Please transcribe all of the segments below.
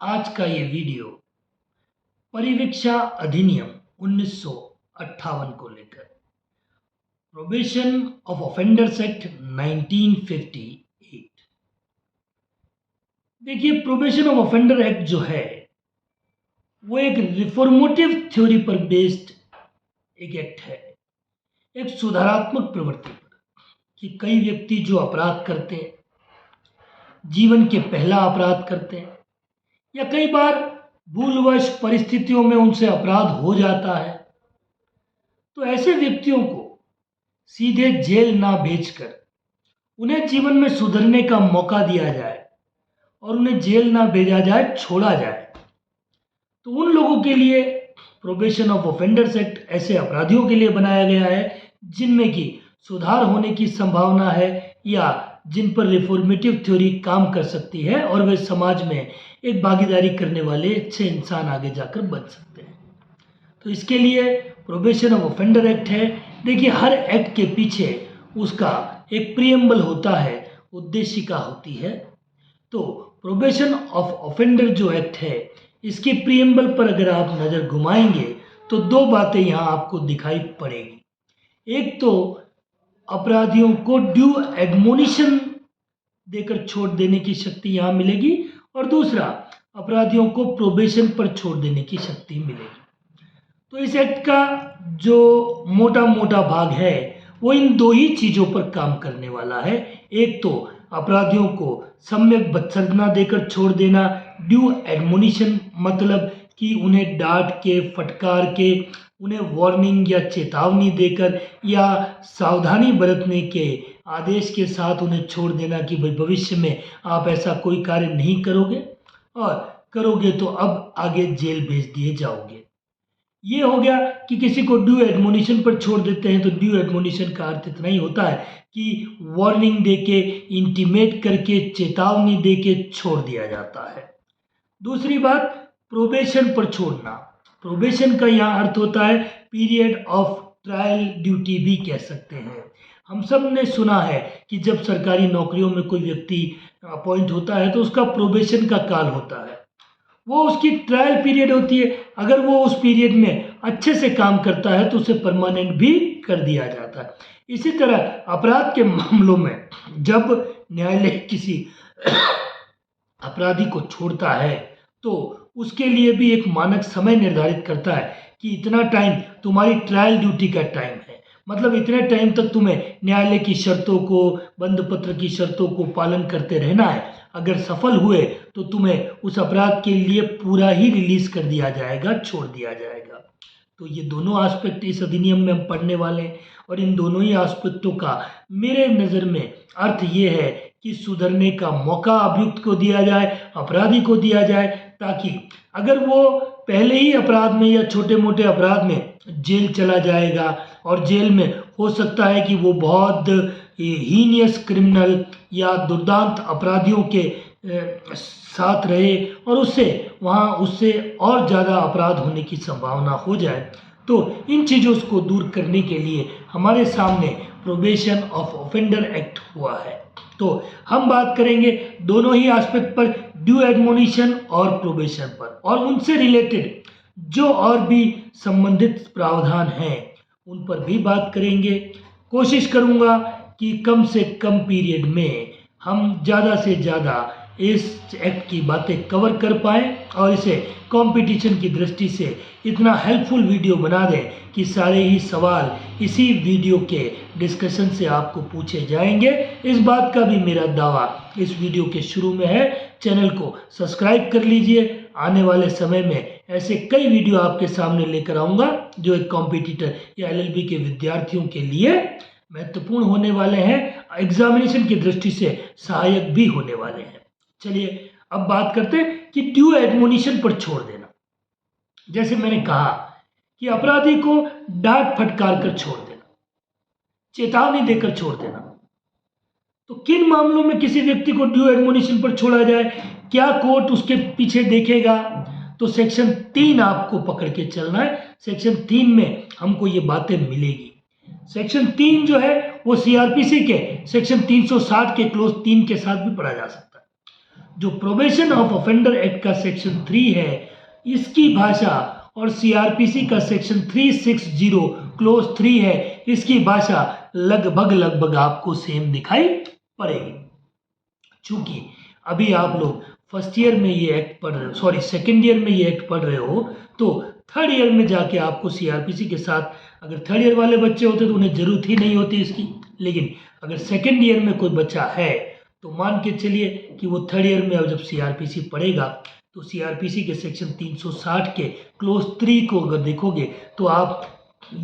आज का ये वीडियो परिवीक्षा अधिनियम 1958 को लेकर प्रोबेशन ऑफ ऑफेंडर्स एक्ट 1958। देखिए, प्रोबेशन ऑफ ऑफेंडर एक्ट जो है वो एक रिफॉर्मेटिव थ्योरी पर बेस्ड एक एक्ट है, एक सुधारात्मक प्रवृत्ति पर कि कई व्यक्ति जो अपराध करते हैं, जीवन के पहला अपराध करते हैं या कई बार भूलवश परिस्थितियों में उनसे अपराध हो जाता है, तो ऐसे व्यक्तियों को सीधे जेल ना भेजकर उन्हें जीवन में सुधरने का मौका दिया जाए और उन्हें जेल ना भेजा जाए, छोड़ा जाए। तो उन लोगों के लिए प्रोबेशन ऑफ ऑफेंडर्स एक्ट ऐसे अपराधियों के लिए बनाया गया है जिनमें कि सुधार होने की संभावना है या जिन पर रिफॉर्मेटिव थ्योरी काम कर सकती है और वे समाज में एक भागीदारी करने वाले अच्छे इंसान आगे जाकर बन सकते हैं। तो इसके लिए प्रोबेशन ऑफ ऑफेंडर एक्ट है। देखिए, हर एक्ट के पीछे उसका एक प्रियम्बल होता है, उद्देशिका होती है। तो प्रोबेशन ऑफ ऑफेंडर जो एक्ट है, इसके प्रियम्बल पर अगर आप नज़र घुमाएंगे तो दो बातें यहाँ आपको दिखाई पड़ेगी। एक तो अपराधियों को ड्यू एडमोनिशन देकर छोड़ देने की शक्ति यहाँ मिलेगी और दूसरा अपराधियों को प्रोबेशन पर छोड़ देने की शक्ति मिलेगी। तो इस एक्ट का जो मोटा मोटा भाग है वो इन दो ही चीज़ों पर काम करने वाला है। एक तो अपराधियों को सम्यक बत्सरना देकर छोड़ देना, ड्यू एडमोनिशन मतलब कि उन्हें डांट के, फटकार के, उन्हें वार्निंग या चेतावनी देकर या सावधानी बरतने के आदेश के साथ उन्हें छोड़ देना कि भाई भविष्य में आप ऐसा कोई कार्य नहीं करोगे और करोगे तो अब आगे जेल भेज दिए जाओगे। ये हो गया कि किसी को ड्यू एडमोनिशन पर छोड़ देते हैं। तो ड्यू एडमोनिशन का अर्थ इतना ही होता है कि वार्निंग देके, इंटीमेट करके, चेतावनी देके छोड़ दिया जाता है। दूसरी बात, प्रोबेशन पर छोड़ना। प्रोबेशन का यहाँ अर्थ होता है पीरियड ऑफ ट्रायल ड्यूटी भी कह सकते हैं। हम सब ने सुना है कि जब सरकारी नौकरियों में कोई व्यक्ति अपॉइंट होता है तो उसका प्रोबेशन का काल होता है, वो उसकी ट्रायल पीरियड होती है। अगर वो उस पीरियड में अच्छे से काम करता है तो उसे परमानेंट भी कर दिया जाता है। इसी तरह अपराध के मामलों में जब न्यायालय किसी अपराधी को छोड़ता है तो उसके लिए भी एक मानक समय निर्धारित करता है कि इतना टाइम तुम्हारी ट्रायल ड्यूटी का टाइम है, मतलब इतने टाइम तक तुम्हें न्यायालय की शर्तों को, बंद पत्र की शर्तों को पालन करते रहना है। अगर सफल हुए तो तुम्हें उस अपराध के लिए पूरा ही रिलीज कर दिया जाएगा, छोड़ दिया जाएगा। तो ये दोनों एस्पेक्ट इस अधिनियम में हम पढ़ने वाले हैं और इन दोनों ही एस्पेक्टों का मेरे नज़र में अर्थ ये है कि सुधरने का मौका अभियुक्त को दिया जाए, अपराधी को दिया जाए, ताकि अगर वो पहले ही अपराध में या छोटे मोटे अपराध में जेल चला जाएगा और जेल में हो सकता है कि वो बहुत हीनियस क्रिमिनल या दुर्दांत अपराधियों के साथ रहे और उससे और ज़्यादा अपराध होने की संभावना हो जाए। तो इन चीज़ों को दूर करने के लिए हमारे सामने प्रोबेशन ऑफ ऑफेंडर एक्ट हुआ है। तो हम बात करेंगे दोनों ही एस्पेक्ट पर, ड्यू एडमोनिशन और प्रोबेशन पर, और उनसे रिलेटेड जो और भी संबंधित प्रावधान हैं उन पर भी बात करेंगे। कोशिश करूंगा कि कम से कम पीरियड में हम ज़्यादा से ज़्यादा इस एक्ट की बातें कवर कर पाएँ और इसे कंपटीशन की दृष्टि से इतना हेल्पफुल वीडियो बना दें कि सारे ही सवाल इसी वीडियो के डिस्कशन से आपको पूछे जाएंगे। इस बात का भी मेरा दावा इस वीडियो के शुरू में है। चैनल को सब्सक्राइब कर लीजिए। आने वाले समय में ऐसे कई वीडियो आपके सामने लेकर आऊँगा जो एक कॉम्पिटिटर या एलएलबी के विद्यार्थियों के लिए महत्वपूर्ण होने वाले हैं, एग्जामिनेशन की दृष्टि से सहायक भी होने वाले हैं। चलिए अब बात करते हैं कि ड्यू एडमोनिशन पर छोड़ देना। जैसे मैंने कहा कि अपराधी को डांट फटकार कर छोड़ देना, चेतावनी देकर छोड़ देना। तो किन मामलों में किसी व्यक्ति को ड्यू एडमोनिशन पर छोड़ा जाए, क्या कोर्ट उसके पीछे देखेगा? तो सेक्शन 3 आपको पकड़ के चलना है। सेक्शन 3 में हमको ये बातें मिलेगी। सेक्शन 3 जो है वो सीआरपीसी के सेक्शन 360 के क्लोज 3 के साथ भी पढ़ा जा सकता है। जो प्रोबेशन ऑफ ऑफेंडर एक्ट का सेक्शन 3 है, इसकी भाषा और सीआरपीसी का सेक्शन 360 क्लोज 3 है, इसकी भाषा लगभग आपको सेम दिखाई पड़ेगी। चूंकि अभी आप लोग फर्स्ट ईयर में ये एक्ट पढ़ रहे हो, सॉरी सेकेंड ईयर में ये एक्ट पढ़ रहे हो, तो थर्ड ईयर में जाके आपको सीआरपीसी के साथ, अगर थर्ड ईयर वाले बच्चे होते तो उन्हें जरूरत ही नहीं होती इसकी, लेकिन अगर सेकेंड ईयर में कोई बच्चा है तो मान के चलिए कि वो थर्ड ईयर में अब जब सीआरपीसी पढ़ेगा तो सीआरपीसी के सेक्शन 360 के क्लोज 3 को अगर देखोगे तो आप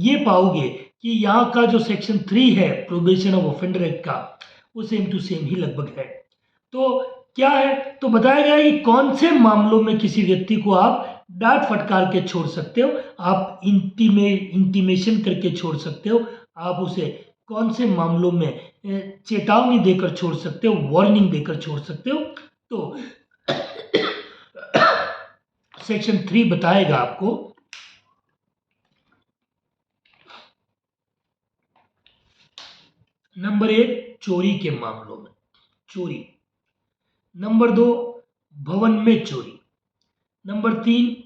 ये पाओगे कि यहाँ का जो सेक्शन 3 है प्रोबेशन ऑफ ऑफेंडर एक्ट का, वो सेम टू सेम ही लगभग है। तो क्या है, तो बताया गया कि कौन से मामलों में किसी व्यक्ति को आप डांट फटकार के छोड़ सकते हो, आप इंटीमेशन करके छोड़ सकते हो, आप उसे कौन से मामलों में चेतावनी देकर छोड़ सकते हो, वार्निंग देकर छोड़ सकते हो। तो सेक्शन 3 बताएगा आपको नंबर 1 चोरी के मामलों में चोरी, नंबर 2 भवन में चोरी, नंबर 3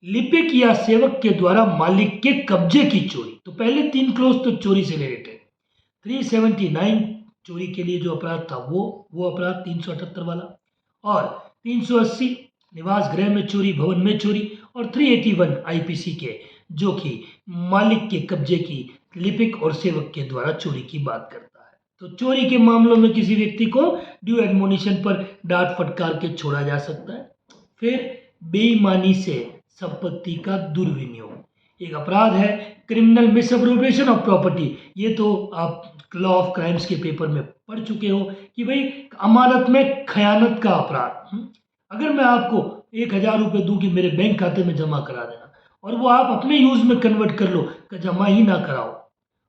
लिपिक या सेवक के द्वारा मालिक के कब्जे की चोरी। तो पहले 3 क्लोज तो चोरी से रिलेटेड। 379 चोरी के लिए जो अपराध था वो अपराध 378 वाला, और 380 निवास गृह में चोरी, भवन में चोरी, और 381 आईपीसी के जो कि मालिक के कब्जे की लिपिक और सेवक के द्वारा चोरी की बात करता है। तो चोरी के मामलों में किसी व्यक्ति को ड्यू एडमोनिशन पर डांट फटकार के छोड़ा जा सकता है। फिर बेईमानी से संपत्ति का दुर्विनियोग एक अपराध है, क्रिमिनल मिसअप्रोप्रिएशन ऑफ प्रॉपर्टी। ये तो आप लॉ ऑफ क्राइम्स के पेपर में पढ़ चुके हो कि भाई अमानत में खयानत का अपराध। अगर मैं आपको 1000 रुपये दूं कि मेरे बैंक खाते में जमा करा देना, और वो आप अपने यूज में कन्वर्ट कर लो कि जमा ही ना कराओ,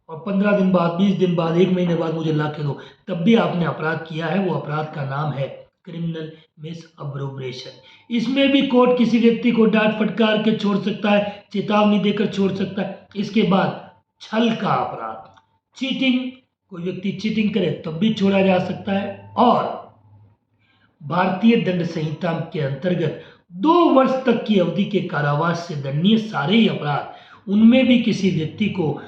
और 15 दिन बाद, 20 दिन बाद, 1 महीने बाद मुझे ला के दो, तब भी आपने अपराध किया है। वो अपराध का नाम है क्रिमिनल मिसअप्रोप्रिएशन। इसमें भी कोर्ट किसी व्यक्ति को डांट फटकार के छोड़ सकता है, चेतावनी देकर छोड़ सकता है। इसके बाद छल का अपराध, चीटिंग, कोई व्यक्ति चीटिंग करे तब भी छोड़ा जा सकता है। और भारतीय दंड संहिता के अंतर्गत 2 वर्ष तक की अवधि के कारावास से दंडनीय सारे ही अपराध, उनमें भी किसी व्यक्ति को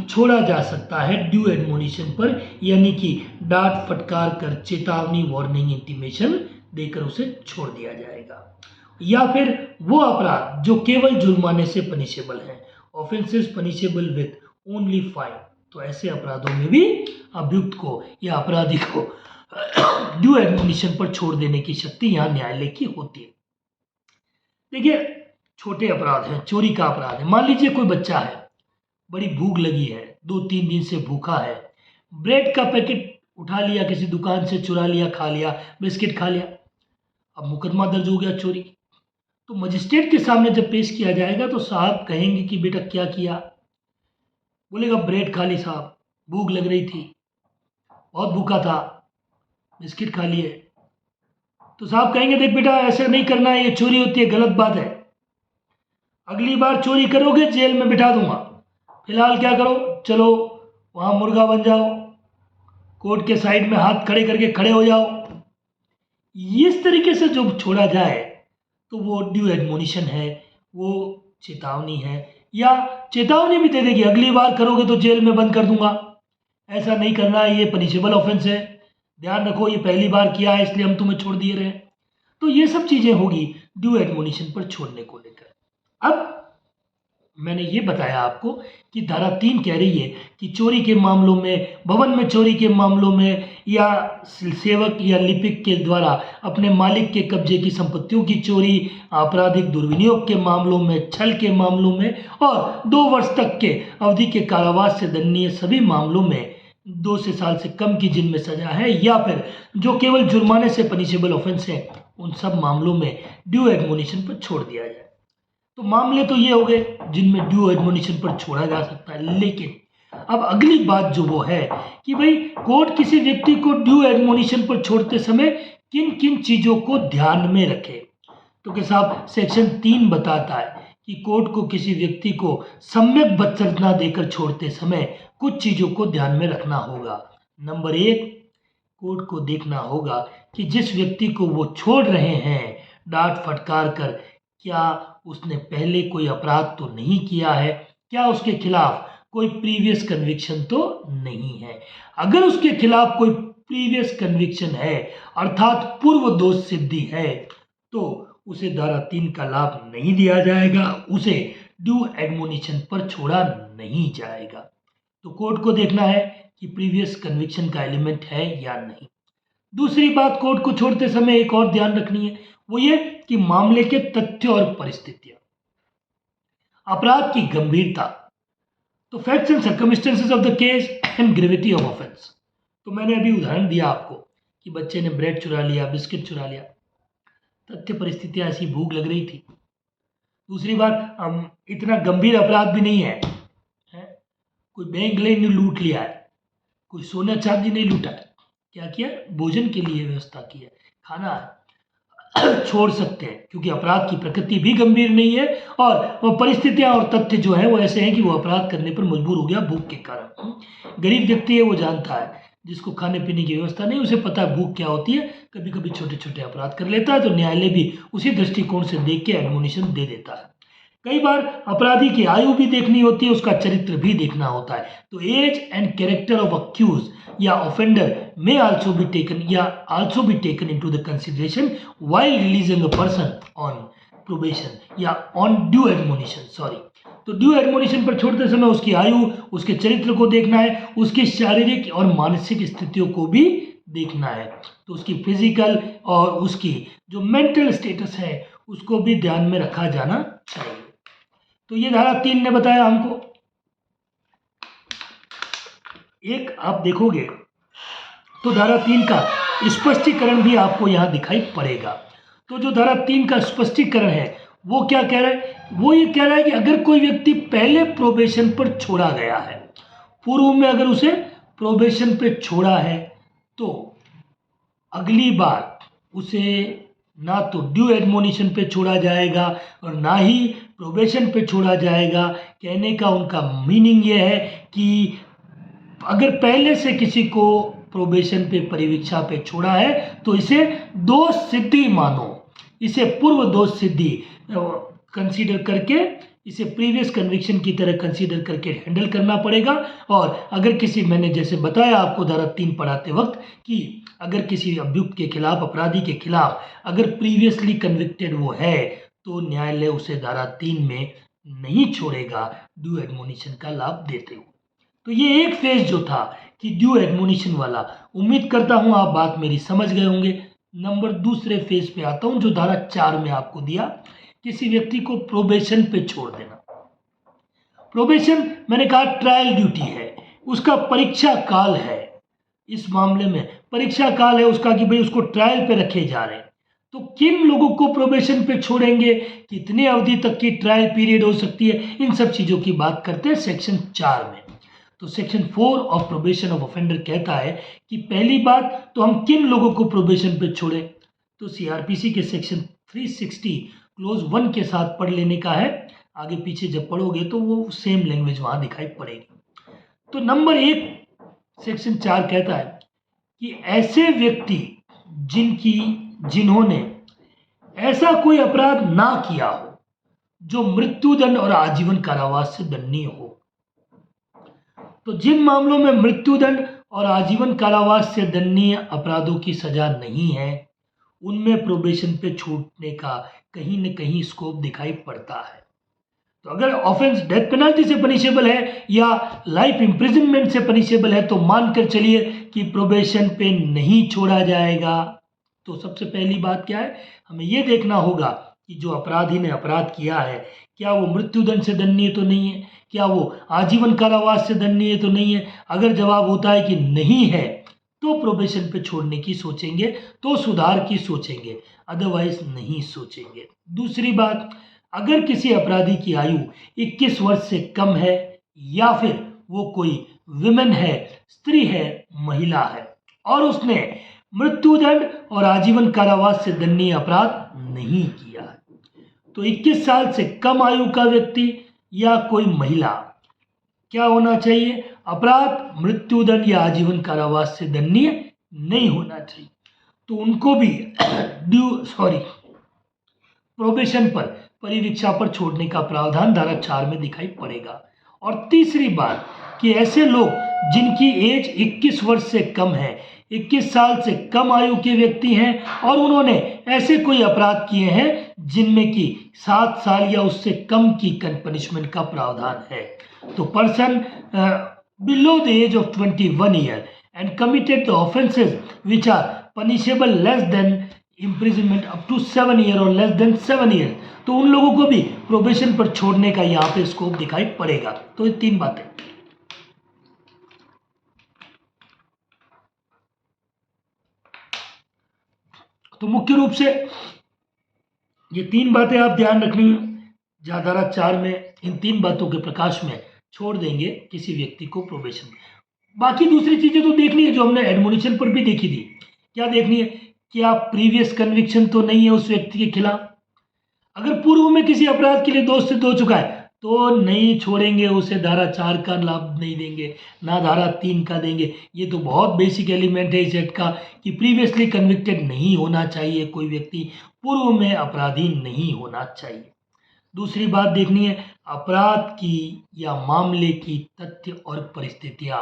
छोड़ा जा सकता है ड्यू एडमोनिशन पर, यानी कि डांट फटकार कर, चेतावनी, वार्निंग, इंटीमेशन देकर उसे छोड़ दिया जाएगा। या फिर वो अपराध जो केवल जुर्माने से पनिशेबल है, offences punishable with only fine. तो ऐसे अपराधों में भी अभियुक्त को या अपराधी को ड्यू एडमोनिशन पर छोड़ देने की शक्ति यहाँ न्यायालय की होती है। देखिए, छोटे अपराध हैं, चोरी का अपराध है। मान लीजिए कोई बच्चा है, बड़ी भूख लगी है, 2-3 दिन से भूखा है, ब्रेड का पैकेट उठा लिया, किसी दुकान से चुरा लिया, खा लिया, बिस्किट खा लिया, अब मुकदमा दर्ज हो गया चोरी। तो मजिस्ट्रेट के सामने जब पेश किया जाएगा तो साहब कहेंगे कि बेटा क्या किया, बोलेगा ब्रेड खा ली साहब, भूख लग रही थी, बहुत भूखा था, बिस्किट खा लिए। तो साहब कहेंगे देख बेटा ऐसे नहीं करना है, ये चोरी होती है, गलत बात है, अगली बार चोरी करोगे जेल में बिठा दूंगा, फिलहाल क्या करो, चलो वहां मुर्गा बन जाओ, कोर्ट के साइड में हाथ खड़े करके खड़े हो जाओ। इस तरीके से जो छोड़ा जाए तो वो ड्यू एडमोनिशन है, वो चेतावनी है, या चेतावनी भी दे देगी अगली बार करोगे तो जेल में बंद कर दूंगा, ऐसा नहीं करना है, ये पनिशेबल ऑफेंस है, ध्यान रखो ये पहली बार किया है इसलिए हम तुम्हें छोड़ दिए रहे। तो ये सब चीजें होगी ड्यू एडमोनिशन पर छोड़ने को लेकर। अब मैंने ये बताया आपको कि धारा 3 कह रही है कि चोरी के मामलों में, भवन में चोरी के मामलों में, या सेवक या लिपिक के द्वारा अपने मालिक के कब्जे की संपत्तियों की चोरी, आपराधिक दुर्विनियोग के मामलों में, छल के मामलों में, और 2 वर्ष तक के अवधि के कारावास से दंडनीय सभी मामलों में 2 से साल से कम की जिनमें सजा है, या फिर जो केवल जुर्माने से पनिशेबल ऑफेंस है, उन सब मामलों में ड्यू एडमोनिशन पर छोड़ दिया जाए। तो मामले तो ये हो गए जिनमें ड्यू एडमोनिशन पर छोड़ा जा सकता है। लेकिन अब अगली बात जो वो है कि भाई कोर्ट किसी व्यक्ति को ड्यू एडमोनिशन पर छोड़ते समय किन किन चीजों को ध्यान में रखे। तो कि साहब सेक्शन 3 बताता है कि कोर्ट को किसी व्यक्ति को सम्यक बदसरजना देकर छोड़ते समय कुछ चीजों को ध्यान में रखना होगा। नंबर 1, कोर्ट को देखना होगा कि जिस व्यक्ति को वो छोड़ रहे हैं डांट फटकार कर, क्या उसने पहले कोई अपराध तो नहीं किया है, क्या उसके खिलाफ कोई प्रीवियस कन्विक्शन तो नहीं है। अगर उसके खिलाफ कोई प्रीवियस कन्विक्शन है अर्थात पूर्व दोष सिद्धि है, तो उसे धारा 3 का लाभ नहीं दिया जाएगा, उसे ड्यू एडमोनिशन पर छोड़ा नहीं जाएगा। तो कोर्ट को देखना है कि प्रीवियस कन्विक्शन का एलिमेंट है या नहीं। दूसरी बात कोर्ट को छोड़ते समय एक और ध्यान रखनी है, वो ये कि मामले के तथ्य और परिस्थितियां, अपराध की गंभीरता, तो facts and circumstances of the case and gravity of offence. तो मैंने अभी उदाहरण दिया आपको कि बच्चे ने ब्रेड चुरा लिया, बिस्किट चुरा लिया, तथ्य परिस्थितियां ऐसी, भूख लग रही थी। दूसरी बात, इतना गंभीर अपराध भी नहीं है, कोई बैंक ने लूट लिया है, कोई सोना चांदी नहीं लूटा है, क्या किया, भोजन के लिए व्यवस्था की है, खाना है, छोड़ सकते हैं क्योंकि अपराध की प्रकृति भी गंभीर नहीं है और वो परिस्थितियां और तथ्य जो है वो ऐसे हैं कि वो अपराध करने पर मजबूर हो गया भूख के कारण। गरीब व्यक्ति है, वो जानता है, जिसको खाने पीने की व्यवस्था नहीं, उसे पता है भूख क्या होती है, कभी कभी छोटे छोटे अपराध कर लेता है, तो न्यायालय भी उसी दृष्टिकोण से देख के एडमोनिशन दे देता है। कई बार अपराधी की आयु भी देखनी होती है, उसका चरित्र भी देखना होता है, तो age and character of accuse या offender may also be taken into the consideration while releasing a person on probation या on due admonition, तो ड्यू एडमोनिशन पर छोड़ते समय उसकी आयु, उसके चरित्र को देखना है, उसकी शारीरिक और मानसिक स्थितियों को भी देखना है, तो उसकी फिजिकल और उसकी जो मेंटल स्टेटस है उसको भी ध्यान में रखा जाना चाहिए। तो ये धारा 3 ने बताया हमको। एक आप देखोगे तो धारा 3 का स्पष्टीकरण भी आपको यहाँ दिखाई पड़ेगा। तो जो धारा 3 का स्पष्टीकरण है वो क्या कह रहा है, वो ये कह रहा है कि अगर कोई व्यक्ति पहले प्रोबेशन पर छोड़ा गया है, पूर्व में अगर उसे प्रोबेशन पे छोड़ा है, तो अगली बार उसे ना तो ड्यू एडमोनिशन पे छोड़ा जाएगा और ना ही प्रोबेशन पे छोड़ा जाएगा। कहने का उनका मीनिंग ये है कि अगर पहले से किसी को प्रोबेशन पे, परिवीक्षा पे छोड़ा है, तो इसे दोष सिद्धि मानो, इसे पूर्व दोष सिद्धि कंसीडर करके, इसे प्रीवियस कन्विक्शन की तरह कंसीडर करके हैंडल करना पड़ेगा। और अगर किसी, मैंने जैसे बताया आपको धारा 3 पढ़ाते वक्त, कि अगर किसी अभियुक्त के खिलाफ, अपराधी के खिलाफ अगर प्रीवियसली कन्विक्टेड वो है, तो न्यायालय उसे धारा 3 में नहीं छोड़ेगा ड्यू एडमोनिशन का लाभ देते हुए। तो ये एक फेज जो था कि ड्यू एडमोनिशन वाला, उम्मीद करता हूं आप बात मेरी समझ गए होंगे। नंबर दूसरे फेज पे आता हूं जो धारा 4 में आपको दिया, किसी व्यक्ति को प्रोबेशन पे छोड़ देना। प्रोबेशन मैंने कहा ट्रायल ड्यूटी है, उसका परीक्षा काल है, इस मामले में परीक्षा काल है उसका कि भाई उसको ट्रायल पे रखे जा रहे हैं। तो किन लोगों को प्रोबेशन पे छोड़ेंगे, कितनी अवधि तक की ट्रायल पीरियड हो सकती है, इन सब चीज़ों की बात करते हैं सेक्शन 4 में। तो section 4 of probation of offender कहता है कि पहली बात तो हम किन लोगों को प्रोबेशन पे छोड़े, तो सीआरपीसी के सेक्शन 360 क्लोज 1 के साथ पढ़ लेने का है। आगे पीछे जब पढ़ोगे तो वो सेम लैंग्वेज वहां दिखाई पड़ेगी। तो नंबर 1 सेक्शन 4 कहता है कि ऐसे व्यक्ति जिन्होंने ऐसा कोई अपराध ना किया हो जो मृत्युदंड और आजीवन कारावास से दंडनीय हो। तो जिन मामलों में मृत्युदंड और आजीवन कारावास से दंडनीय अपराधों की सजा नहीं है, उनमें प्रोबेशन पे छूटने का कहीं न कहीं स्कोप दिखाई पड़ता है। तो अगर ऑफेंस डेथ पेनल्टी से पनिशेबल है या लाइफ इम्प्रिजनमेंट से पनिशेबल है, तो मानकर चलिए कि प्रोबेशन पे नहीं छोड़ा जाएगा। तो सबसे पहली बात क्या है, हमें यह देखना होगा कि जो अपराधी ने अपराध किया है, क्या वो मृत्युदंड से दंडनीय तो नहीं है, क्या वो आजीवन कारावास से दंडनीय तो नहीं है। अगर जवाब होता है कि नहीं है, तो प्रोबेशन पे छोड़ने की सोचेंगे, तो सुधार की सोचेंगे, अदरवाइज नहीं सोचेंगे। दूसरी बात, अगर किसी अपराधी की आयु 21 वर्ष से कम है या फिर वो कोई विमेन है, स्त्री है, महिला है, और उसने मृत्युदंड और आजीवन कारावास से दंडनीय अपराध नहीं किया है, तो 21 साल से कम आयु का व्यक्ति या कोई महिला, क्या होना चाहिए, अपराध मृत्युदंड या आजीवन कारावास से दंडनीय नहीं होना चाहिए, तो उनको भी प्रोबेशन पर, परिवीक्षा पर छोड़ने का प्रावधान धारा 4 में दिखाई पड़ेगा। और तीसरी बात कि ऐसे लोग जिनकी एज 21 वर्ष से कम है, 21 साल से कम आयु के व्यक्ति हैं और उन्होंने ऐसे कोई अपराध किए हैं जिनमें कि 7 साल या उससे कम की पनिशमेंट का प्रावधान है, तो person below the age of 21 year and committed the offences which are punishable less than imprisonment up to 7 year और लेस देन 7 ईयर, तो उन लोगों को भी प्रोबेशन पर छोड़ने का यहाँ पे स्कोप दिखाई पड़ेगा। तो ये 3 बातें। तो मुख्य रूप से ये 3 बातें आप ध्यान रखनी, जहाँ धारा 4 में इन 3 बातों के प्रकाश में छोड़ देंगे किसी व्यक्ति को प्रोबेशन। बाकी दूसरी चीजें तो देखनी है जो हमने एडमोनिशन पर भी देखी थी। क्या देखनी है? क्या प्रीवियस कन्विक्शन तो नहीं है उस व्यक्ति के खिलाफ। अगर पूर्व में किसी अपराध के लिए दोषित हो चुका है तो नहीं छोड़ेंगे उसे, धारा 4 का लाभ नहीं देंगे, ना धारा 3 का देंगे। ये तो बहुत बेसिक एलिमेंट है इस एक्ट का कि प्रीवियसली कन्विक्टेड नहीं होना चाहिए, कोई व्यक्ति पूर्व में अपराधी नहीं होना चाहिए। दूसरी बात देखनी है अपराध की या मामले की तथ्य और परिस्थितियां,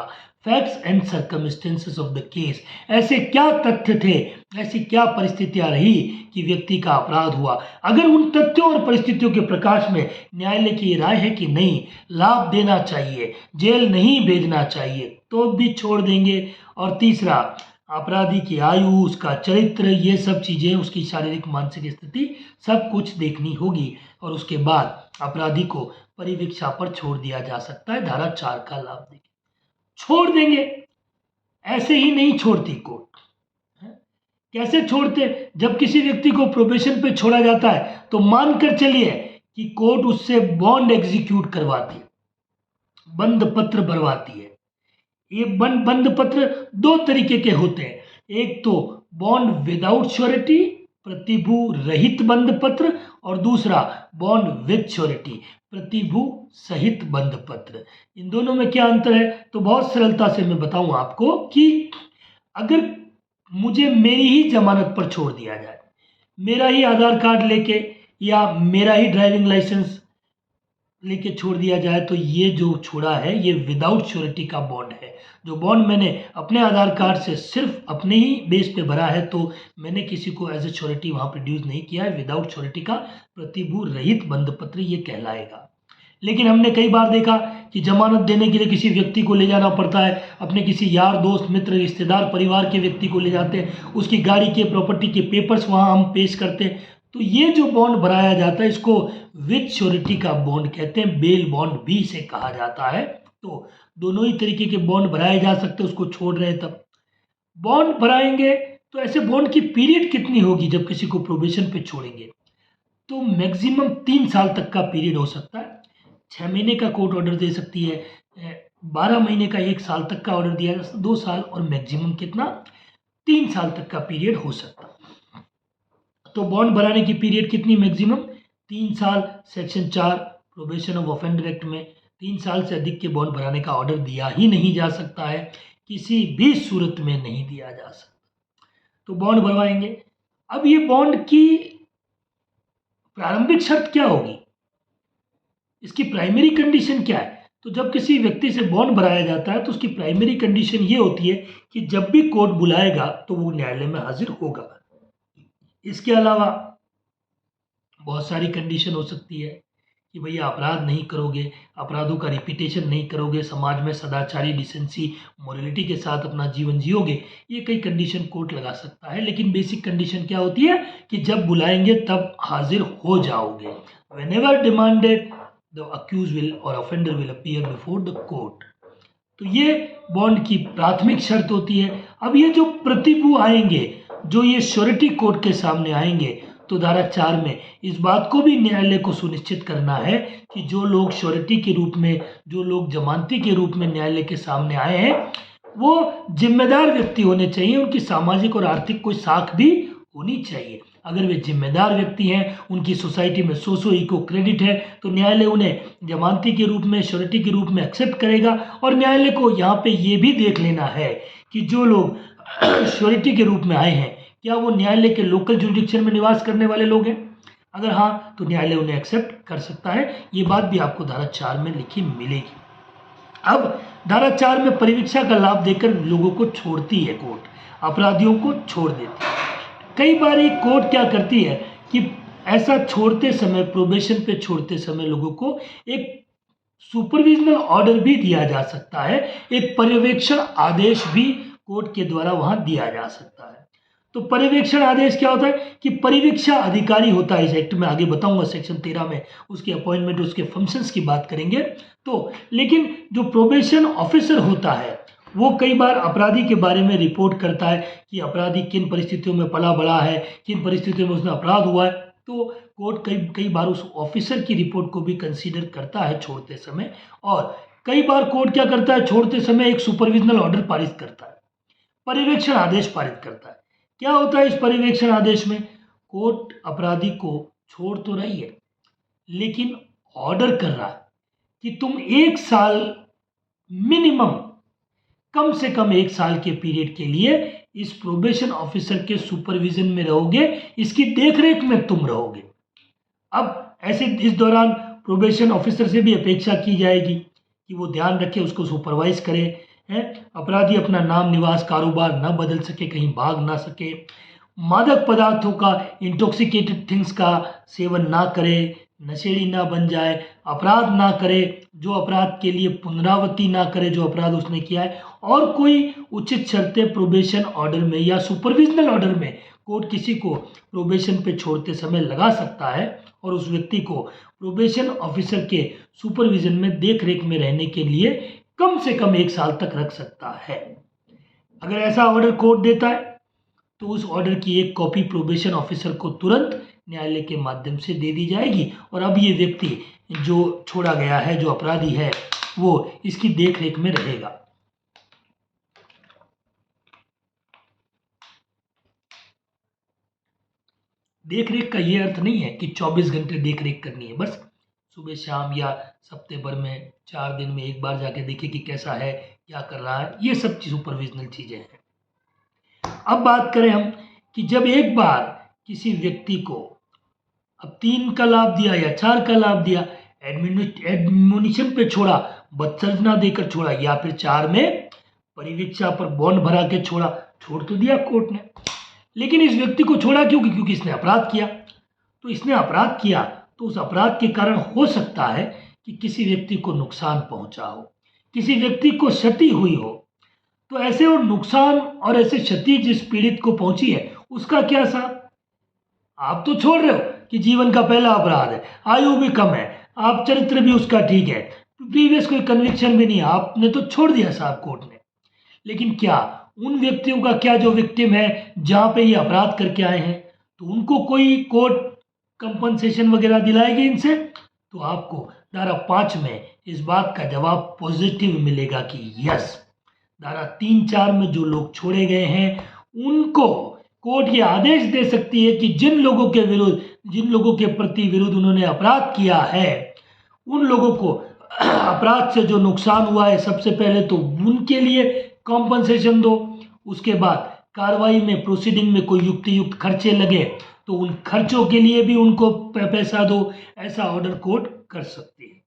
facts and circumstances of the case. ऐसे क्या तथ्य थे, ऐसी क्या परिस्थितियां रही कि व्यक्ति का अपराध हुआ। अगर उन तथ्यों और परिस्थितियों के प्रकाश में न्यायालय की राय है कि नहीं लाभ देना चाहिए, जेल नहीं भेजना चाहिए, तो भी छोड़ देंगे। और तीसरा, अपराधी की आयु, उसका चरित्र, ये सब चीज़ें, उसकी शारीरिक मानसिक स्थिति, सब कुछ देखनी होगी और उसके बाद अपराधी को परिवीक्षा पर छोड़ दिया जा सकता है धारा 4 का लाभ देके। छोड़ देंगे, ऐसे ही नहीं छोड़ती कोर्ट। कैसे छोड़ते? जब किसी व्यक्ति को प्रोबेशन पे छोड़ा जाता है तो मानकर चलिए कि कोर्ट उससे बॉन्ड एग्जीक्यूट करवाती है, बंद पत्र भरवाती है। ये बंद पत्र 2 तरीके के होते हैं, एक तो बॉन्ड विदाउट श्योरिटी, प्रतिभू रहित बंद पत्र, और दूसरा बॉन्ड विद श्योरिटी, प्रतिभू सहित बंद पत्र। इन दोनों में क्या अंतर है? तो बहुत सरलता से मैं बताऊं आपको कि अगर मुझे मेरी ही जमानत पर छोड़ दिया जाए, मेरा ही आधार कार्ड लेके या मेरा ही ड्राइविंग लाइसेंस लेके छोड़ दिया जाए, तो ये जो छोड़ा है ये विदाउट श्योरिटी का बॉन्ड है। जो बॉन्ड मैंने अपने आधार कार्ड से सिर्फ अपने ही बेस पे भरा है, तो मैंने किसी को एज ए श्योरिटी वहाँ प्रोड्यूस नहीं किया है। विदाउट श्योरिटी का प्रतिभू रहित बंद पत्र ये कहलाएगा। लेकिन हमने कई बार देखा कि जमानत देने के लिए किसी व्यक्ति को ले जाना पड़ता है, अपने किसी यार दोस्त मित्र रिश्तेदार परिवार के व्यक्ति को ले जाते हैं, उसकी गाड़ी के प्रॉपर्टी के पेपर्स वहाँ हम पेश करते हैं, तो ये जो बॉन्ड भराया जाता है इसको विद श्योरिटी का बॉन्ड कहते हैं, बेल बॉन्ड भी इसे कहा जाता है। तो दोनों ही तरीके के बॉन्ड भराए जा सकते हैं, उसको छोड़ रहे हैं तब बॉन्ड भराएंगे। तो ऐसे बॉन्ड की पीरियड कितनी होगी जब किसी को प्रोबेशन पे छोड़ेंगे? तो मैक्सिमम 3 साल तक का पीरियड हो सकता है। 6 महीने का कोर्ट ऑर्डर दे सकती है, 12 महीने का, 1 साल तक का ऑर्डर दिया, 2 साल, और मैक्सिमम कितना 3 साल तक का पीरियड हो सकता है। तो बॉन्ड भराने की पीरियड कितनी? मैक्सिमम 3 साल। Section 4 probation of offender act में 3 साल से अधिक के बॉन्ड भराने का ऑर्डर दिया ही नहीं जा सकता है, किसी भी सूरत में नहीं दिया जा सकता। तो बॉन्ड भरवाएंगे। अब ये बॉन्ड की प्रारंभिक शर्त क्या होगी, इसकी प्राइमरी कंडीशन क्या है? तो जब किसी व्यक्ति से बॉन्ड भराया जाता है तो उसकी प्राइमरी कंडीशन ये होती है कि जब भी कोर्ट बुलाएगा तो वो न्यायालय में हाजिर होगा। इसके अलावा बहुत सारी कंडीशन हो सकती है कि भैया अपराध नहीं करोगे, अपराधों का रिपीटेशन नहीं करोगे, समाज में सदाचारी, डिसेंसी, मोरलिटी के साथ अपना जीवन जियोगे। ये कई कंडीशन कोर्ट लगा सकता है, लेकिन बेसिक कंडीशन क्या होती है कि जब बुलाएंगे तब हाजिर हो जाओगे। Whenever demanded, the accused will or offender will appear before the court। तो ये बॉन्ड की प्राथमिक शर्त होती है। अब ये जो प्रतिभू आएंगे, जो ये श्योरिटी कोर्ट के सामने आएंगे, तो धारा 4 में इस बात को भी न्यायालय को सुनिश्चित करना है कि जो लोग श्योरिटी के रूप में, जो लोग जमानती के रूप में न्यायालय के सामने आए हैं, वो जिम्मेदार व्यक्ति होने चाहिए, उनकी सामाजिक और आर्थिक कोई साख भी होनी चाहिए। अगर वे जिम्मेदार व्यक्ति हैं, उनकी सोसाइटी में सोशो इको क्रेडिट है, तो न्यायालय उन्हें जमानती के रूप में, श्योरिटी के रूप में एक्सेप्ट करेगा। और न्यायालय को यहाँ पे ये भी देख लेना है कि जो लोग श्योरिटी के रूप में आए हैं, क्या वो न्यायालय के लोकल जुरिडिक्शन में निवास करने वाले लोग हैं? अगर हाँ, तो न्यायालय उन्हें एक्सेप्ट कर सकता है। ये बात भी आपको धारा 4 में लिखी मिलेगी। अब धारा 4 में परिवीक्षा का लाभ देकर लोगों को छोड़ती है कोर्ट, अपराधियों को छोड़ देती है। कई बार ये कोर्ट क्या करती है कि ऐसा छोड़ते समय, प्रोबेशन पे छोड़ते समय लोगों को एक सुपरविजनल ऑर्डर भी दिया जा सकता है, एक पर्यवेक्षण आदेश भी कोर्ट के द्वारा वहां दिया जा सकता है। तो पर्यवेक्षण आदेश क्या होता है कि परिवीक्षा अधिकारी होता है इस एक्ट में, आगे बताऊंगा सेक्शन 13 में उसकी अपॉइंटमेंट, उसके फंक्शंस की बात करेंगे। तो लेकिन जो प्रोबेशन ऑफिसर होता है वो कई बार अपराधी के बारे में रिपोर्ट करता है कि अपराधी किन परिस्थितियों में पला बड़ा है, किन परिस्थितियों में उसने अपराध हुआ है। तो कोर्ट कई बार उस ऑफिसर की रिपोर्ट को भी कंसीडर करता है छोड़ते समय। और कई बार कोर्ट क्या करता है, छोड़ते समय एक सुपरविजनल ऑर्डर पारित करता है, पर्यवेक्षण आदेश पारित करता है। क्या होता है इस पर्यवेक्षण आदेश में? कोर्ट अपराधी को छोड़ तो रही है, लेकिन ऑर्डर कर रहा है कि तुम 1 साल मिनिमम, कम से कम 1 साल के पीरियड के लिए इस प्रोबेशन ऑफिसर के सुपरविजन में रहोगे, इसकी देखरेख में तुम रहोगे। अब ऐसे इस दौरान प्रोबेशन ऑफिसर से भी अपेक्षा की जाएगी कि वो ध्यान रखे, उसको सुपरवाइज करे, है, अपराधी अपना नाम, निवास, कारोबार ना बदल सके, कहीं भाग ना सके, मादक पदार्थों का, इंटॉक्सिकेटेड थिंग्स का सेवन ना करे, नशेड़ी ना बन जाए, अपराध ना करे, जो अपराध के लिए पुनरावृत्ति ना करे जो अपराध उसने किया है, और कोई उचित शर्तें प्रोबेशन ऑर्डर में या सुपरविजनल ऑर्डर में कोर्ट किसी को प्रोबेशन पे छोड़ते समय लगा सकता है और उस व्यक्ति को प्रोबेशन ऑफिसर के सुपरविजन में, देख रेख में रहने के लिए कम से कम 1 साल तक रख सकता है। अगर ऐसा ऑर्डर कोर्ट देता है तो उस ऑर्डर की एक कॉपी प्रोबेशन ऑफिसर को तुरंत न्यायालय के माध्यम से दे दी जाएगी और अब ये व्यक्ति जो छोड़ा गया है, जो अपराधी है, वो इसकी देखरेख में रहेगा। देखरेख का ये अर्थ नहीं है कि 24 घंटे देखरेख करनी है, बस सुबह शाम या हफ्ते भर में 4 दिन में एक बार जाके देखे कि कैसा है, क्या कर रहा है, ये सब सुपरविजनल चीजें हैं। अब बात करें हम कि जब एक बार किसी व्यक्ति को अब 3 का लाभ दिया या 4 का लाभ दिया, एडमोनिशन पे छोड़ा, बदसरजना देकर छोड़ा, या फिर 4 में परिवीक्षा पर बॉन्ड भरा के छोड़ा, छोड़ तो दिया कोर्ट ने, लेकिन इस व्यक्ति को छोड़ा क्योंकि इसने अपराध किया। तो इसने अपराध किया तो उस अपराध के कारण हो सकता है कि किसी व्यक्ति को नुकसान पहुंचा हो, किसी व्यक्ति को क्षति हुई हो। तो ऐसे और नुकसान और ऐसे क्षति जिस पीड़ित को पहुंची है उसका क्या साथ? आप तो छोड़ रहे हो कि जीवन का पहला अपराध है, आयु भी कम है, आप चरित्र भी उसका ठीक है, प्रीवियस कोई कन्विक्शन भी नहीं है, आपने तो छोड़ दिया साहब कोर्ट ने। लेकिन क्या उन व्यक्तियों का क्या जो विक्टिम है जहां पे ये अपराध करके आए हैं, तो उनको कोई कोर्ट कंपनसेशन वगैरह दिलाएगी इनसे? तो आपको धारा 5 में इस बात का जवाब पॉजिटिव मिलेगा कि यस, धारा 3-4 में जो लोग छोड़े गए हैं उनको कोर्ट ये आदेश दे सकती है कि जिन लोगों के विरुद्ध, जिन लोगों के प्रति विरुद्ध उन्होंने अपराध किया है, उन लोगों को अपराध से जो नुकसान हुआ है सबसे पहले तो उनके लिए कॉम्पनसेशन दो, उसके बाद कार्रवाई में, प्रोसीडिंग में कोई युक्त खर्चे लगे तो उन खर्चों के लिए भी उनको पैसा दो। ऐसा ऑर्डर कोर्ट कर सकती है।